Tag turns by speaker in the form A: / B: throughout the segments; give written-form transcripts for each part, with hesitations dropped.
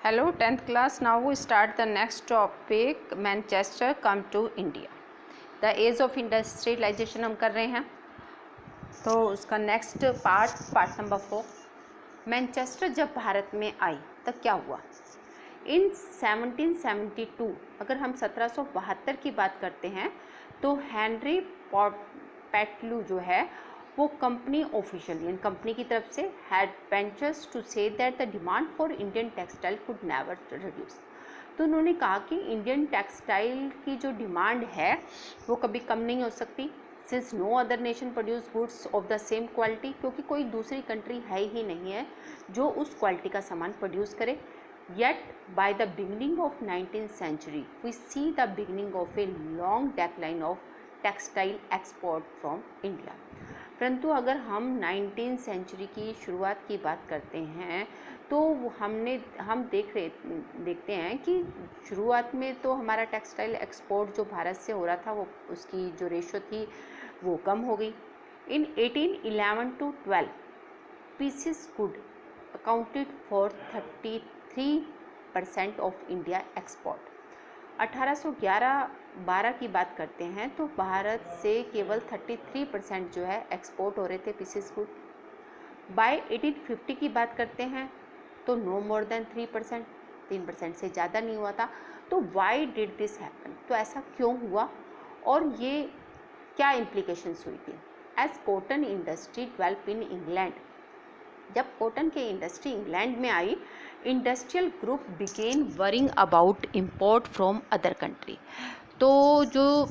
A: Hello 10th class. Now we start the next topic. Manchester come to India. The age of industrialization हम कर रहे हैं, तो उसका नेक्स्ट पार्ट नंबर 4। मैनचेस्टर जब भारत में आई तब क्या हुआ? इन 1772, अगर हम 1772 की बात करते हैं तो हेनरी पेटलू जो है वो कंपनी ऑफिशियल यानी कंपनी की तरफ से had ventures to say that the demand for Indian textile could never reduce. तो उन्होंने कहा कि इंडियन टेक्सटाइल की जो डिमांड है वो कभी कम नहीं हो सकती, since no other nation produce goods of the same quality, क्योंकि कोई दूसरी कंट्री है ही नहीं है जो उस क्वालिटी का सामान प्रोड्यूस करे। Yet by the beginning of 19th century we see the beginning of a long decline of textile export from India। परंतु अगर हम 19th सेंचुरी की शुरुआत की बात करते हैं तो हम देखते हैं कि शुरुआत में तो हमारा टेक्सटाइल एक्सपोर्ट जो भारत से हो रहा था वो उसकी जो रेशो थी वो कम हो गई। इन 1811 to 12 pieces good accounted for 33% of India export. 1811-12 की बात करते हैं तो भारत से केवल 33% जो है एक्सपोर्ट हो रहे थे पीसेस गुड। बाय 1850 की बात करते हैं तो नो मोर देन 3%, 3% से ज़्यादा नहीं हुआ था। तो वाई डिड दिस हैपन? तो ऐसा क्यों हुआ और ये क्या इम्प्लीकेशंस हुई थी? As cotton industry develop in England, जब कॉटन की इंडस्ट्री इंग्लैंड में आई, industrial group began worrying about import from other country. तो जो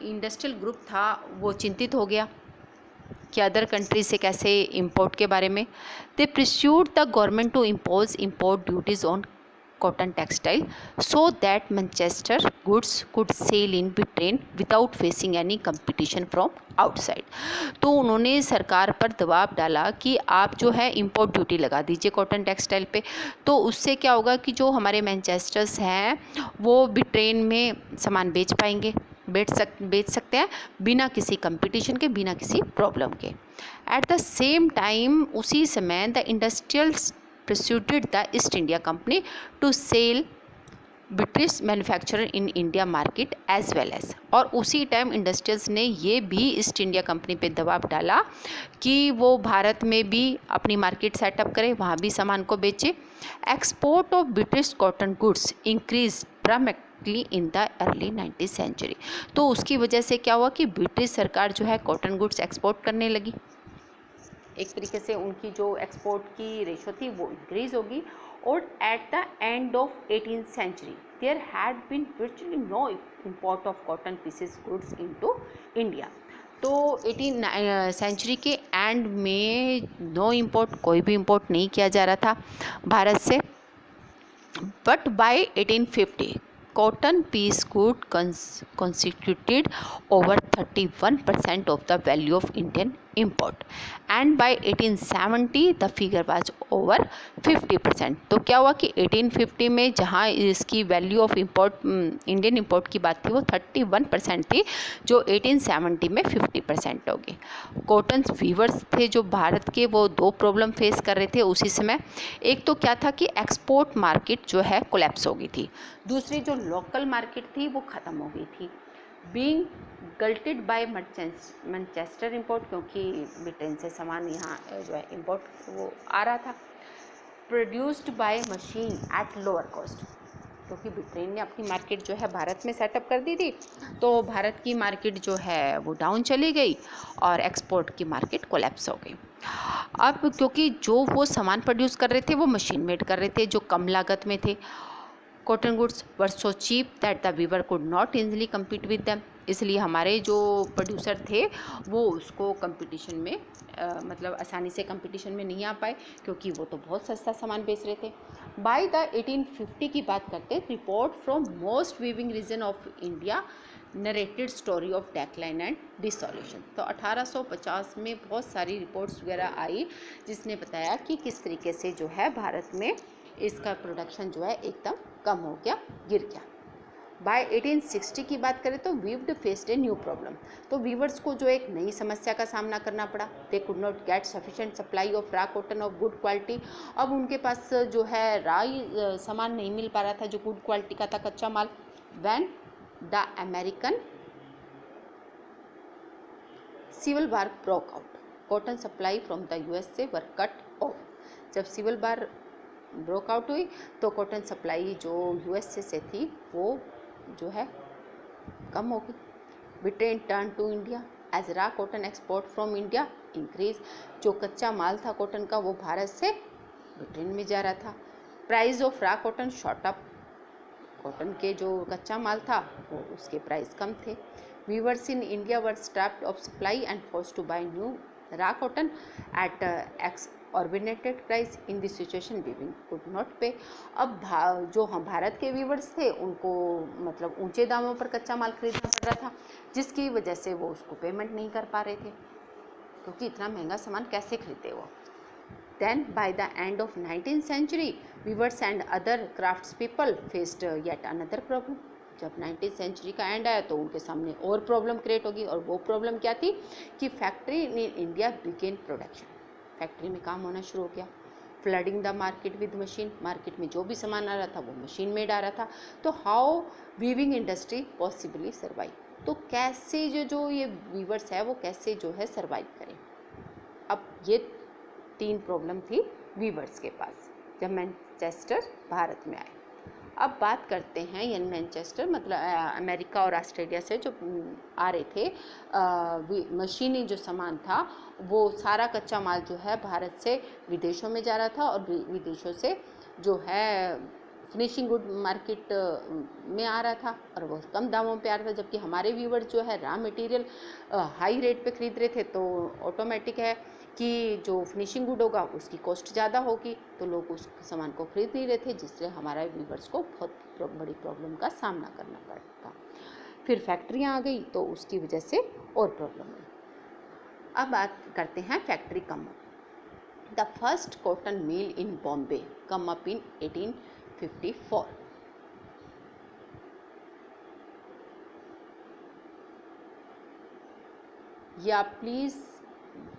A: इंडस्ट्रियल ग्रुप था वो चिंतित हो गया कि अदर कंट्री से कैसे इंपोर्ट के बारे में। They pressured the government to impose import duties on cotton textile so that Manchester goods could sail in Britain without facing any competition from outside। तो उन्होंने सरकार पर दबाव डाला कि आप जो है इंपोर्ट ड्यूटी लगा दीजिए कॉटन टेक्सटाइल पे, तो उससे क्या होगा कि जो हमारे मैनचेस्टर्स हैं वो ब्रिटेन में सामान बेच पाएंगे, बेच सकते हैं बिना किसी कंपटीशन के, बिना किसी प्रॉब्लम के। एट द सेम टाइम उसी समय the industrial persuaded the East India Company to sell British manufacturer in India market as well as, और उसी टाइम इंडस्ट्रियल्स ने ये भी ईस्ट इंडिया कंपनी पे दबाव डाला कि वो भारत में भी अपनी मार्केट सेटअप करे, वहाँ भी सामान को बेचे। Export of British cotton goods increase dramatically in the early 19th century. तो उसकी वजह से क्या हुआ कि ब्रिटिश सरकार जो है कॉटन गुड्स एक्सपोर्ट करने लगी, एक तरीके से उनकी जो एक्सपोर्ट की रेशो थी वो इंक्रीज होगी। और at the end of 18th century there had been virtually no import of cotton pieces goods into India. तो 18th सेंचुरी के एंड में नो इम्पोर्ट, कोई भी इम्पोर्ट नहीं किया जा रहा था भारत से। But by 1850 cotton piece good constituted over 31% of the value of Indian import, and by 1870 the figure was over 50%। तो क्या हुआ कि 1850 में जहाँ इसकी value of import Indian import की बात थी वो 31% थी, जो 1870 में 50% हो गई। कॉटन वीवर्स थे जो भारत के, वो दो प्रॉब्लम फेस कर रहे थे उसी समय। एक तो क्या था कि एक्सपोर्ट मार्केट जो है कोलैप्स हो गई थी, दूसरी जो लोकल मार्केट थी वो ख़त्म हो गई थी। बीइंग गल्टेड बाय मैनचेस्टर इम्पोर्ट, क्योंकि ब्रिटेन से सामान यहाँ जो है इम्पोर्ट वो आ रहा था, produced by machine at lower cost, क्योंकि ब्रिटेन ने अपनी मार्केट जो है भारत में सेटअप कर दी थी, तो भारत की मार्केट जो है वो डाउन चली गई और एक्सपोर्ट की मार्केट कोलैप्स हो गई। अब क्योंकि जो वो सामान प्रोड्यूस कर रहे थे वो मशीन मेड कर रहे थे जो कम लागत में थे, cotton goods were so cheap that the weaver could not easily compete with them, इसलिए हमारे जो प्रोड्यूसर थे वो उसको कंपटीशन में मतलब आसानी से कंपटीशन में नहीं आ पाए, क्योंकि वो तो बहुत सस्ता सामान बेच रहे थे। बाय द 1850 की बात करते हैं, report from most weaving region of India narrated story of decline and dissolution. तो 1850 में बहुत सारी रिपोर्ट्स वगैरह आई जिसने बताया कि किस तरीके से जो है भारत में इसका प्रोडक्शन जो है एकदम कम हो गया, गिर गया। बाय 1860 की बात करें तो weaved faced a new problem, तो वीवर्स को जो एक नई समस्या का सामना करना पड़ा। They could not gate sufficient supply of रा कॉटन ऑफ गुड क्वालिटी, अब उनके पास जो है राई सामान नहीं मिल पा रहा था जो गुड क्वालिटी का था, कच्चा माल। When the American civil war broke out, cotton supply from the USA were cut off, जब सिविल वार ब्रोक आउट हुई तो कॉटन सप्लाई जो यूएसए से थी वो जो है कम हो गई। Britain turn to India as raw cotton export from India increase, जो कच्चा माल था कॉटन का वो भारत से ब्रिटेन में जा रहा था। प्राइस ऑफ रा कॉटन शॉट अप, कॉटन के जो कच्चा माल था वो उसके प्राइस कम थे। Weavers in India were strapped of supply and forced to buy new raw cotton at exorbitant price, in this situation weaving could not pay. अब जो हम भारत के वीवर्स थे उनको मतलब ऊंचे दामों पर कच्चा माल खरीदना पड़ रहा था, जिसकी वजह से वो उसको पेमेंट नहीं कर पा रहे थे, क्योंकि इतना महंगा सामान कैसे खरीदे वो। Then by the end of 19th century, weavers and other craftspeople faced yet another problem. जब 19th सेंचुरी का एंड आया तो उनके सामने और प्रॉब्लम क्रिएट होगी, और वो प्रॉब्लम क्या थी कि factory in India began production, factory में काम होना शुरू हो गया। Flooding the market with machine, market में जो भी सामान आ रहा था वो मशीन मेड आ रहा था। तो how weaving industry possibly survive, तो कैसे जो ये वीवर्स है वो कैसे जो है सर्वाइव करें। अब ये 3 प्रॉब्लम थी वीवर्स के पास जब मैनचेस्टर भारत में आए। अब बात करते हैं ये मैनचेस्टर मतलब अमेरिका और ऑस्ट्रेलिया से जो आ रहे थे मशीनी जो सामान था, वो सारा कच्चा माल जो है भारत से विदेशों में जा रहा था, और विदेशों से जो है फिनिशिंग गुड मार्केट में आ रहा था, और वो कम दामों पे आ रहा था। जबकि हमारे व्यूवर जो है रॉ मटेरियल हाई रेट पे खरीद रहे थे, तो ऑटोमेटिक है कि जो फिनिशिंग गुड होगा उसकी कॉस्ट ज़्यादा होगी, तो लोग उस सामान को खरीद नहीं रहे थे, जिससे हमारे व्यूवर्स को बहुत बड़ी प्रॉब्लम का सामना करना पड़ता। फिर फैक्ट्रियाँ आ गई तो उसकी वजह से और प्रॉब्लम हुई। अब बात करते हैं factory come. The first cotton mill in Bombay come up इन 1854। या प्लीज़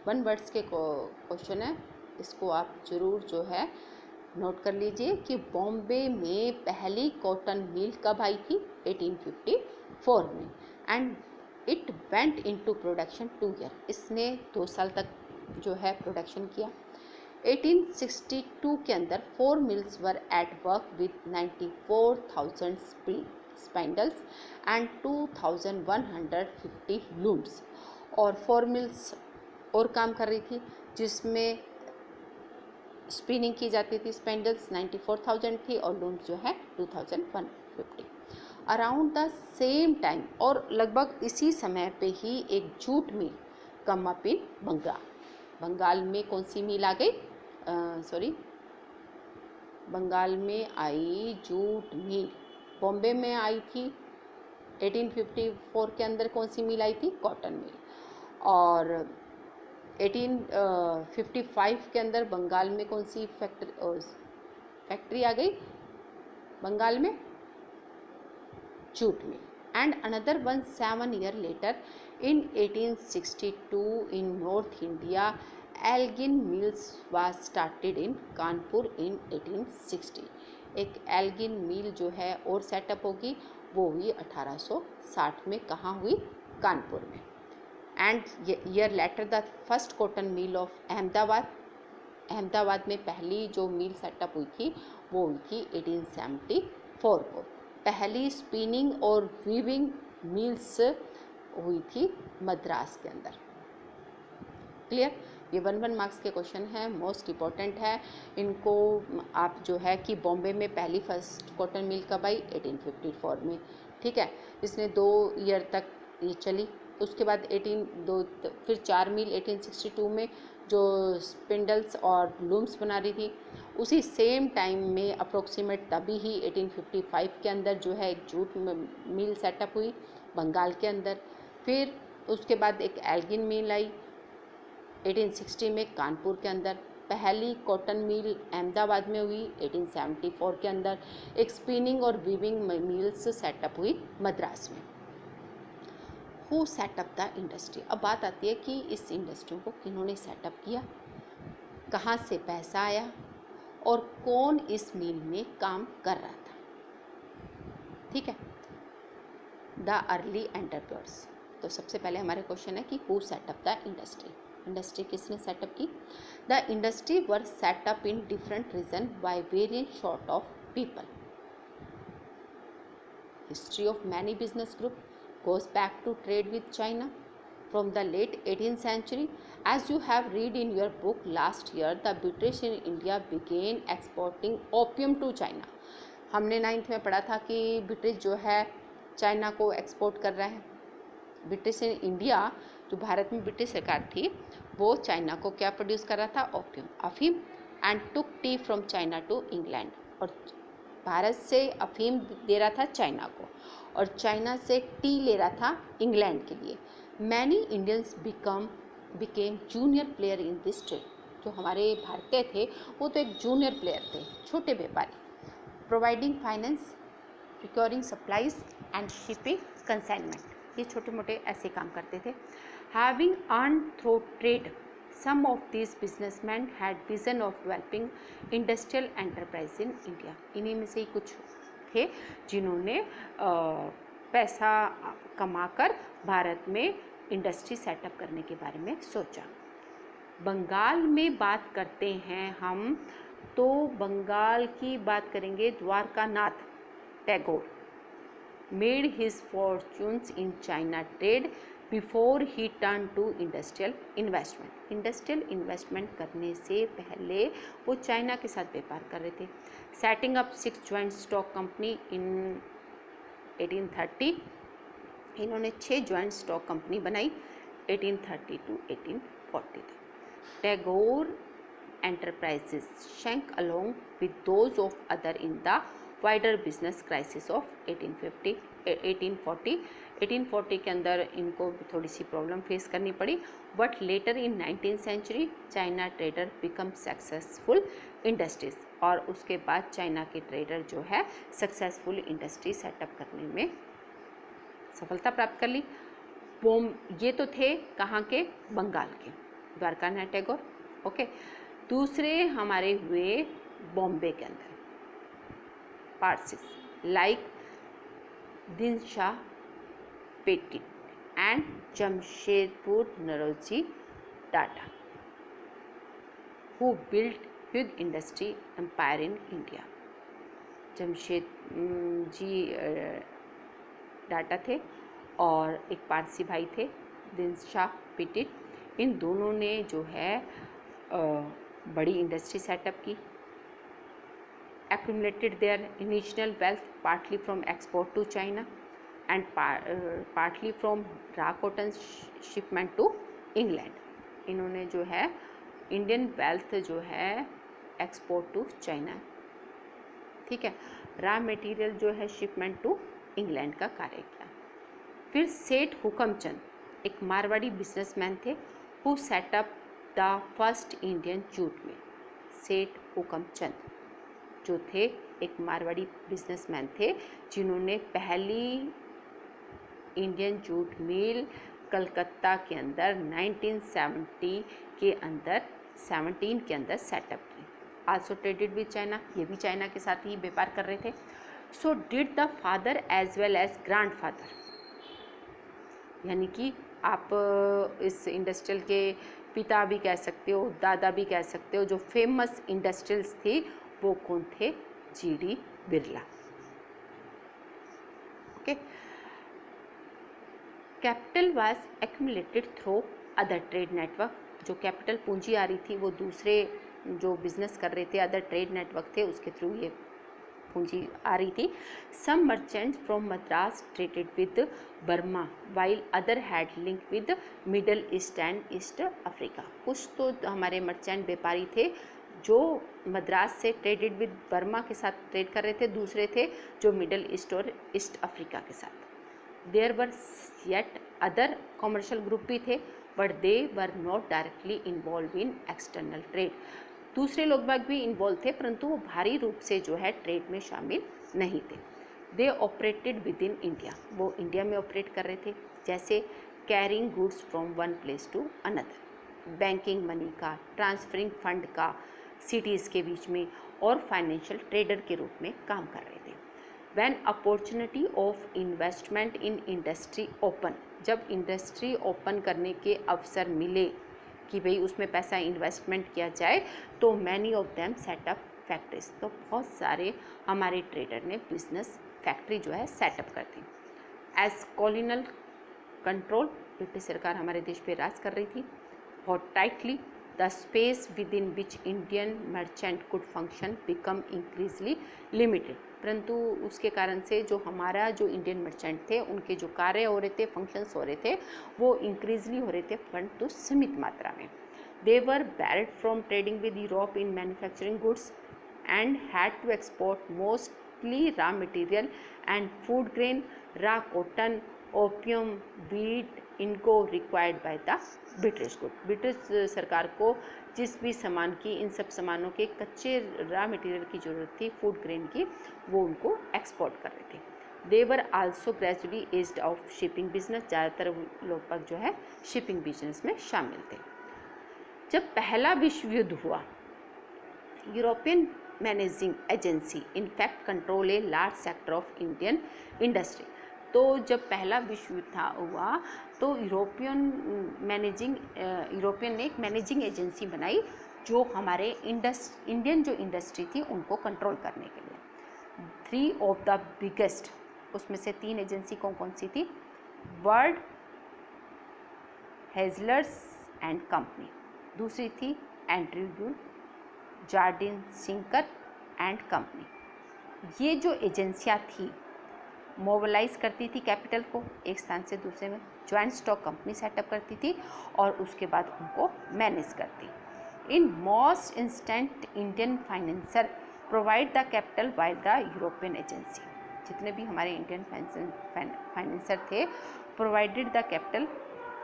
A: 1 वर्ड्स के क्वेश्चन है, इसको आप ज़रूर जो है नोट कर लीजिए कि बॉम्बे में पहली कॉटन मिल कब आई थी 1854 में, and it went into production 2 year, इसने 2 साल तक जो है प्रोडक्शन किया। 1862 के अंदर 4 mills were at work with 94,000 spindles and 2,150 looms, और 4 मिल्स और काम कर रही थी जिसमें स्पिनिंग की जाती थी। स्पेंडल्स 94,000 थी और लूम्स जो है 2,150। अराउंड द सेम टाइम और लगभग इसी समय पे ही एक jute mill come up in Bengal. Bengal में कौन सी मिल आ गई, बंगाल में आई जूट मिल। बॉम्बे में आई थी 1854 के अंदर कौन सी मिल आई थी, कॉटन मिल। और 1855 के अंदर बंगाल में कौन सी फैक्ट्री आ गई बंगाल में, jute mill. And another 7 years later in 1862 in North India Elgin mills was started in Kanpur in 1860। एक एल्गिन मिल जो है और सेटअप होगी, वो हुई 1860 में, कहाँ हुई, कानपुर में। And year later the first cotton mill of Ahmedabad, Ahmedabad में पहली जो मिल सेटअप हुई थी वो हुई थी 1874 को। पहली स्पिनिंग और वीविंग मिल्स हुई थी मद्रास के अंदर। क्लियर, ये 1 मार्क्स के क्वेश्चन है, मोस्ट इम्पॉर्टेंट है। इनको आप जो है कि बॉम्बे में पहली फर्स्ट कॉटन मिल कब आई, 1854 में, ठीक है। इसने 2 ईयर तक ये चली। उसके बाद फिर 4 मिल 1862 में जो स्पिंडल्स और लूम्स बना रही थी। उसी सेम टाइम में अप्रोक्सीमेट तभी ही 1855 के अंदर जो है एक जूट मिल सेटअप हुई बंगाल के अंदर। फिर उसके बाद एक एल्गिन मिल आई 1860 में कानपुर के अंदर। पहली कॉटन मिल अहमदाबाद में हुई 1874 के अंदर। एक स्पिनिंग और वीविंग मिल्स सेटअप हुई मद्रास में। Who set up the industry. अब बात आती है कि इस इंडस्ट्री को किन्होंने सेटअप किया, कहाँ से पैसा आया और कौन इस मिल में काम कर रहा था। ठीक है, द अर्ली एंटरप्रेन्योर्स। तो सबसे पहले हमारे क्वेश्चन है कि who set up the industry. Industry किसने सेटअप की। The industry were set up in different region by variant sort of people. History of many business group goes back to trade with China from the late 18th century. As you have read in your book last year, the British in India began exporting opium to China. हमने 9th में पढ़ा था कि British जो है China को export कर रहा है। ब्रिटिश इन इंडिया, जो भारत में ब्रिटिश सरकार थी, वो चाइना को क्या प्रोड्यूस कर रहा था, ओपियम, अफीम, and took tea from China to England. और भारत से अफीम दे रहा था चाइना को और चाइना से टी ले रहा था इंग्लैंड के लिए। Many Indians became junior player in this trade. जो हमारे भारतीय थे वो तो एक जूनियर प्लेयर थे, छोटे व्यापारी। Providing finance, procuring supplies and shipping consignment, ये छोटे मोटे ऐसे काम करते थे। Having earn through trade, some of these businessmen had vision of developing industrial enterprise in India. इन्हीं में से ही कुछ थे जिन्होंने पैसा कमाकर भारत में इंडस्ट्री सेटअप करने के बारे में सोचा। बंगाल में बात करते हैं हम, तो बंगाल की बात करेंगे। Dwarkanath Tagore made his fortunes in China trade before he turn to industrial investment. Industrial investment करने से पहले वो चाइना के साथ व्यापार कर रहे थे। Setting up 6 joint stock company इन 1830, इन्होंने 6 ज्वाइंट स्टॉक कंपनी बनाई 1830 टू 1840 तक। Tagore enterprises shank along with those of other in the wider business crisis of 1840 के अंदर इनको थोड़ी सी प्रॉब्लम फेस करनी पड़ी। But later in 19th century China trader become successful industries, और उसके बाद चाइना के ट्रेडर जो है सक्सेसफुल इंडस्ट्री सेटअप करने में सफलता प्राप्त कर ली। ये तो थे कहाँ के, बंगाल के, द्वारकानाथ टैगोर। ओके, दूसरे हमारे हुए बॉम्बे के अंदर Parsis like Dinshaw Petit and Jamshedpur Naoroji Tata, who built huge industry empire in India. Jamshed ji Tata थे और एक पारसी भाई थे दिनशाह पेटिट। इन दोनों ने जो है बड़ी इंडस्ट्री सेटअप की। accumulated their initial wealth partly from export to China and partly from raw cotton shipment to England. इन्होंने जो है इंडियन वेल्थ जो है एक्सपोर्ट टू चाइना, ठीक है, रॉ मटेरियल जो है शिपमेंट टू इंग्लैंड का कार्य किया। फिर सेठ हुकमचंद एक मारवाड़ी बिजनेसमैन थे, who set up the first Indian jute mill. सेठ हुकमचंद जो थे एक मारवाड़ी बिजनेसमैन थे जिन्होंने पहली इंडियन जूट मिल कलकत्ता के अंदर 1917 के अंदर सेटअप की। आल्सो ट्रेडेड विद चाइना, ये भी चाइना के साथ ही व्यापार कर रहे थे। So did the father as well as grandfather, यानी कि आप इस इंडस्ट्रियल के पिता भी कह सकते हो, दादा भी कह सकते हो। जो फेमस इंडस्ट्रियल्स थी वो कौन थे, GD Birla. Okay, capital was accumulated through other trade network. जो कैपिटल पूंजी आ रही थी वो दूसरे जो बिजनेस कर रहे थे, अदर ट्रेड नेटवर्क थे, उसके थ्रू ये पूंजी आ रही थी। Some merchants from Madras traded with Burma while other had link with Middle East and East Africa. कुछ तो हमारे मर्चेंट व्यापारी थे जो मद्रास से ट्रेडेड विद बर्मा के साथ ट्रेड कर रहे थे, दूसरे थे जो मिडल ईस्ट और ईस्ट अफ्रीका के साथ। There were yet other commercial group भी थे, but they were not directly involve in external trade. दूसरे लोग बाग भी इन्वॉल्व थे, परंतु वो भारी रूप से जो है ट्रेड में शामिल नहीं थे। They operated within India, वो इंडिया में ऑपरेट कर रहे थे, जैसे carrying goods from one place to another, banking money का, ट्रांसफरिंग फंड का सिटीज़ के बीच में, और फाइनेंशियल ट्रेडर के रूप में काम कर रहे थे। When opportunity of investment in industry open, जब इंडस्ट्री ओपन करने के अवसर मिले कि भाई उसमें पैसा इन्वेस्टमेंट किया जाए, तो many of them setup factories, तो बहुत सारे हमारे ट्रेडर ने बिजनेस फैक्ट्री जो है सेटअप कर दी। एज कॉलोनियल कंट्रोल, ब्रिटिश सरकार हमारे देश पे राज कर रही थी बहुत tightly, the space within which Indian merchant could function become increasingly limited, परंतु उसके कारण से जो इंडियन मर्चेंट थे उनके जो कार्य हो रहे थे, फंक्शंस हो रहे थे, वो इंक्रीजली हो रहे थे परंतु सीमित मात्रा में। They were barred from trading with Europe in manufacturing goods and had to export mostly raw material and food grain, raw cotton, opium, wheat, इनको required by the British good. British सरकार को जिस भी सामान की, इन सब सामानों के कच्चे रॉ मटेरियल की ज़रूरत थी, फूड ग्रेन की, वो उनको एक्सपोर्ट कर रहे थे। They were also gradually edged off shipping business, ज़्यादातर लोग जो है शिपिंग बिजनेस में शामिल थे। जब पहला विश्व युद्ध हुआ, European managing agency in fact control a large sector of Indian industry, तो जब पहला विश्व युद्ध हुआ तो यूरोपियन ने एक मैनेजिंग एजेंसी बनाई जो हमारे इंडियन जो इंडस्ट्री थी उनको कंट्रोल करने के लिए। 3 ऑफ द बिगेस्ट, उसमें से 3 एजेंसी कौन सी थी? वर्ल्ड, हेजलर्स एंड कंपनी, दूसरी थी Andrew Yule, Jardine Skinner and company. ये जो एजेंसियां थी मोबिलाइज करती थी कैपिटल को एक स्थान से दूसरे में, ज्वाइंट स्टॉक कंपनी सेटअप करती थी और उसके बाद उनको मैनेज करती। In most instant Indian financer provide the capital by the European agency, जितने भी हमारे इंडियन फाइनेंसर थे प्रोवाइडेड द कैपिटल,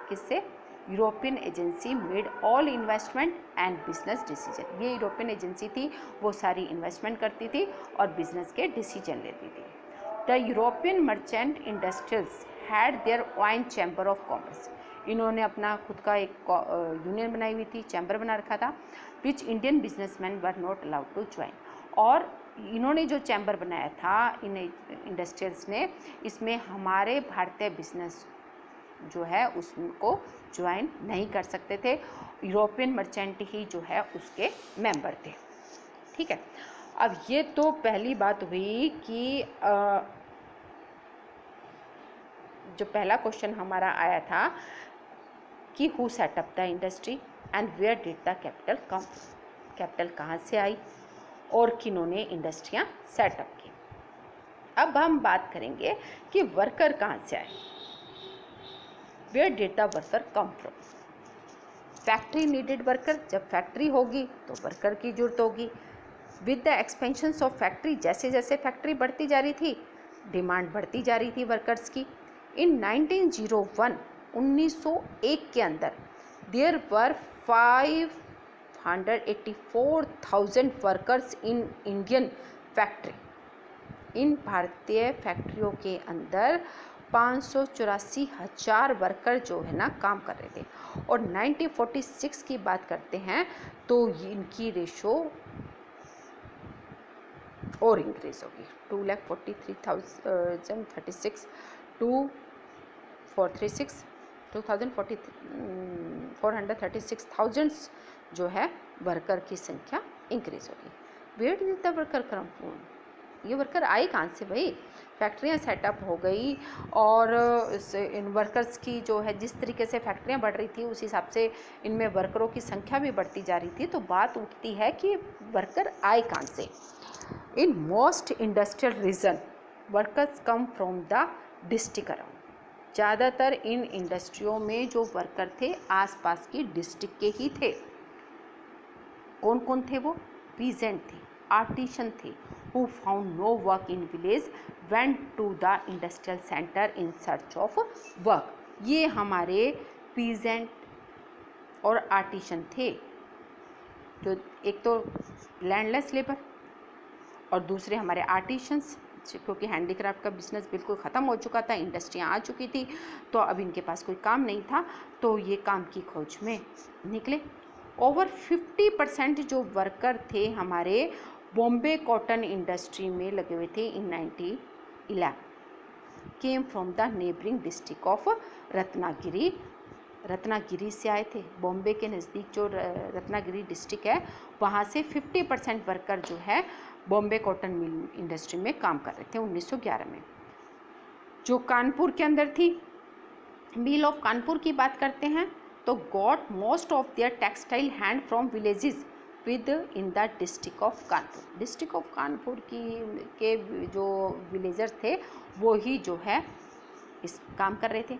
A: किससे? European agency made all investment and business decision. ये यूरोपियन एजेंसी थी, वो सारी इन्वेस्टमेंट करती थी और बिजनेस के डिसीजन लेती थी। The European merchant industrials had their own chamber of commerce, इन्होंने अपना खुद का एक यूनियन बनाई हुई थी, चैम्बर बना रखा था, which Indian businessman were not allowed to join. और इन्होंने जो चैम्बर बनाया था इन इंडस्ट्रियल्स ने, इसमें हमारे भारतीय बिजनेस जो है उसको ज्वाइन नहीं कर सकते थे, यूरोपियन मर्चेंट ही जो है उसके मेंबर थे। ठीक है, अब ये तो पहली बात हुई कि जो पहला क्वेश्चन हमारा आया था कि who set up the industry and where did the capital come, capital कहाँ से आई और किन्होंने इंडस्ट्रियाँ सेटअप की। अब हम बात करेंगे कि वर्कर कहाँ से आए, where did the worker come from. Factory needed worker, जब फैक्ट्री होगी तो वर्कर की जरूरत होगी। With the expansions of factory, जैसे जैसे फैक्ट्री बढ़ती जा रही थी डिमांड बढ़ती जा रही थी वर्कर्स की। इन 1901 1901 के अंदर there were 584,000 workers in Indian factory, इन भारतीय फैक्ट्रियों के अंदर 584,000 वर्कर जो है ना काम कर रहे थे। और 1946 की बात करते हैं तो इनकी रेशो और इंक्रीज होगी, 2,43,036 टू 436,000 जो है वर्कर की संख्या इंक्रीज होगी। Where did the worker come from, ये वर्कर आए कहाँ से भाई? फैक्ट्रियाँ सेटअप हो गई और इन वर्कर्स की जो है जिस तरीके से फैक्ट्रियाँ बढ़ रही थी उस हिसाब से इनमें वर्करों की संख्या भी बढ़ती जा रही थी, तो बात उठती है कि वर्कर आए कहाँ से। In most industrial region workers come from the district around, ज़्यादातर इन इंडस्ट्रियों में जो वर्कर थे आसपास की डिस्ट्रिक्ट के ही थे। कौन कौन थे वो? पीजेंट थे, आर्टिशन थे, who found no work in village went to the industrial center in search of work। ये हमारे पीजेंट और आर्टिशन थे जो एक तो लैंडलेस लेबर और दूसरे हमारे आर्टिशंस, क्योंकि हैंडीक्राफ्ट का बिजनेस बिल्कुल ख़त्म हो चुका था, इंडस्ट्रियाँ आ चुकी थी, तो अब इनके पास कोई काम नहीं था, तो ये काम की खोज में निकले। ओवर 50% जो वर्कर थे हमारे बॉम्बे कॉटन इंडस्ट्री में लगे हुए थे इन 1911 came from the neighbouring district of Ratnagiri. Ratnagiri से आए थे। बॉम्बे के नज़दीक जो रत्नागिरी डिस्ट्रिक्ट है वहाँ से 50% वर्कर जो है बॉम्बे कॉटन मिल इंडस्ट्री में काम कर रहे थे 1911 में। जो कानपुर के अंदर थी, मिल ऑफ कानपुर की बात करते हैं तो got most of their textile hand from villages with in the district of Kanpur. District of Kanpur के जो विलेजर्स थे वो ही जो है इस काम कर रहे थे।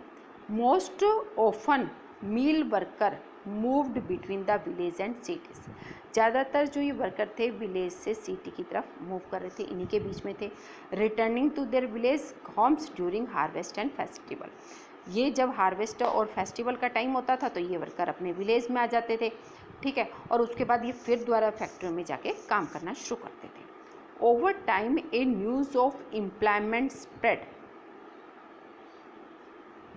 A: Most often mill worker moved between the village and cities. ज़्यादातर जो ये वर्कर थे विलेज से सिटी की तरफ मूव कर रहे थे, इन्हीं के बीच में थे। Returning to their village homes during harvest and festival. ये जब हार्वेस्ट और फेस्टिवल का टाइम होता था तो ये वर्कर अपने विलेज में आ जाते थे, ठीक है, और उसके बाद ये फिर दोबारा फैक्ट्रियों में जाके काम करना शुरू करते थे। Over time A news of employment spread.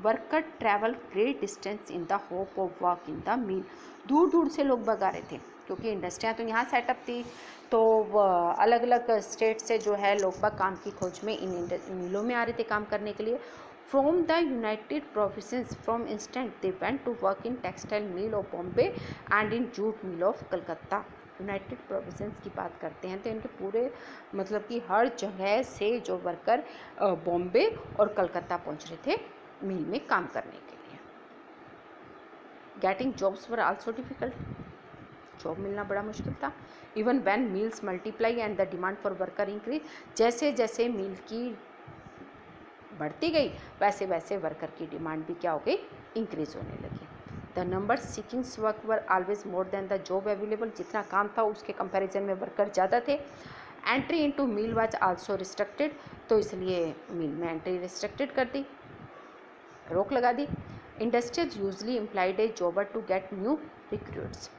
A: Worker travel great distance in the hope of work in the mill. दूर दूर से लोग भगा रहे थे, क्योंकि इंडस्ट्रियाँ तो यहाँ सेटअप थी, तो अलग अलग स्टेट से जो है लोग बाग काम की खोज में इन मिलों में आ रहे थे काम करने के लिए। From the United Provinces from instant they went to work in textile mill of Bombay and in jute mill of Calcutta. United Provinces की बात करते हैं तो इनके पूरे मतलब कि हर जगह से जो वर्कर बॉम्बे और कलकत्ता पहुँच रहे थे मिल में काम करने के लिए। Getting jobs were also difficult. Job मिलना बड़ा मुश्किल था। Even when mills multiply and the demand for worker increase. जैसे जैसे मिल की बढ़ती गई वैसे वैसे वर्कर की डिमांड भी क्या हो गई, इंक्रीज होने लगी। The number सीकिंग्स work were always more than the job available. जितना काम था उसके कंपैरिजन में वर्कर ज़्यादा थे। Entry into mill was also restricted, तो इसलिए मिल में एंट्री रिस्ट्रिक्टेड कर दी, रोक लगा दी। Industries usually employed a jobber to get new recruits.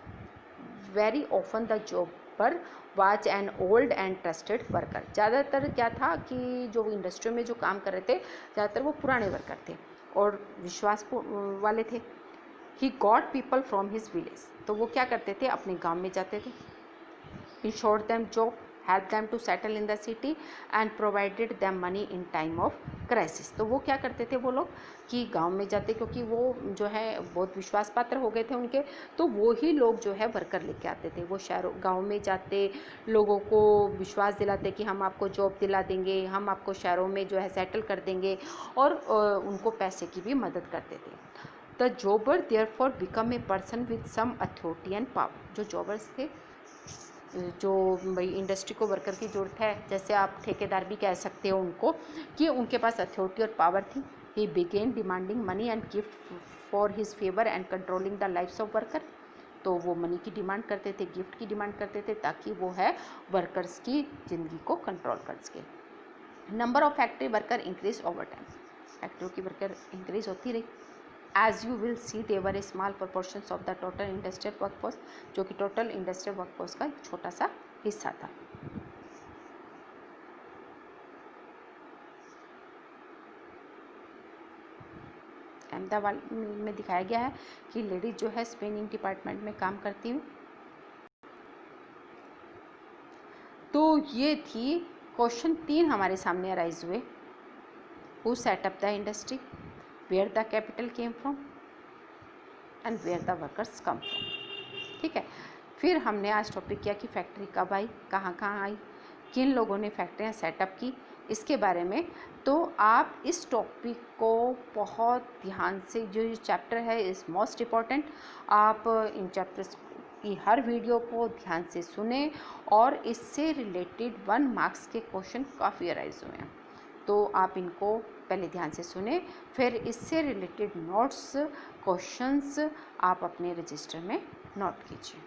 A: Very often the jobber was an old and trusted worker. ज़्यादातर क्या था कि जो इंडस्ट्री में जो काम कर रहे थे ज़्यादातर वो पुराने वर्कर थे और विश्वास वाले थे। He got people from his village, तो वो क्या करते थे अपने गांव में जाते थे। Insured them job, help them to settle in the city and provided them money in time of crisis. तो वो क्या करते थे वो लोग कि गांव में जाते, क्योंकि वो जो है बहुत विश्वास पात्र हो गए थे उनके, तो वो ही लोग जो है वर्कर लेके आते थे। वो शहरों गांव में जाते, लोगों को विश्वास दिलाते कि हम आपको जॉब दिला देंगे, हम आपको शहरों में जो है सेटल कर देंगे, और उनको पैसे की भी मदद करते थे। The jobber therefore become a person with some authority and power. जो जॉबर्स थे, जो भाई इंडस्ट्री को वर्कर की ज़रूरत है, जैसे आप ठेकेदार भी कह सकते हो उनको, कि उनके पास अथॉरिटी और पावर थी। He began demanding money and gift for his favour and controlling the lifes of worker. तो वो मनी की डिमांड करते थे, गिफ्ट की डिमांड करते थे, ताकि वो है वर्कर्स की ज़िंदगी को कंट्रोल कर सके। Number of factory worker increase over time. फैक्ट्रियों की वर्कर इंक्रीज होती रही। As you will see, they were a small proportions of the total industrial workforce, जो कि टोटल इंडस्ट्रियल वर्कफोर्स का एक छोटा सा हिस्सा था। अहमदाबाद में दिखाया गया है कि लेडीज जो है स्पिनिंग डिपार्टमेंट में काम करती हुई। तो ये थी क्वेश्चन 3 हमारे सामने अराइज हुए। Who set up the industry, where the capital came from and where the workers come from. ठीक है, फिर हमने आज टॉपिक किया कि फैक्ट्री कब आई, कहाँ कहाँ आई, किन लोगों ने फैक्ट्रियाँ सेटअप की, इसके बारे में। तो आप इस टॉपिक को बहुत ध्यान से, जो ये चैप्टर है इज़ मोस्ट इम्पॉर्टेंट, आप इन चैप्टर्स की हर वीडियो को ध्यान से सुने, और इससे रिलेटेड 1 मार्क्स के क्वेश्चन काफ़ी अराइज हुए हैं, तो आप इनको पहले ध्यान से सुने, फिर इससे रिलेटेड नोट्स क्वेश्चंस आप अपने रजिस्टर में नोट कीजिए।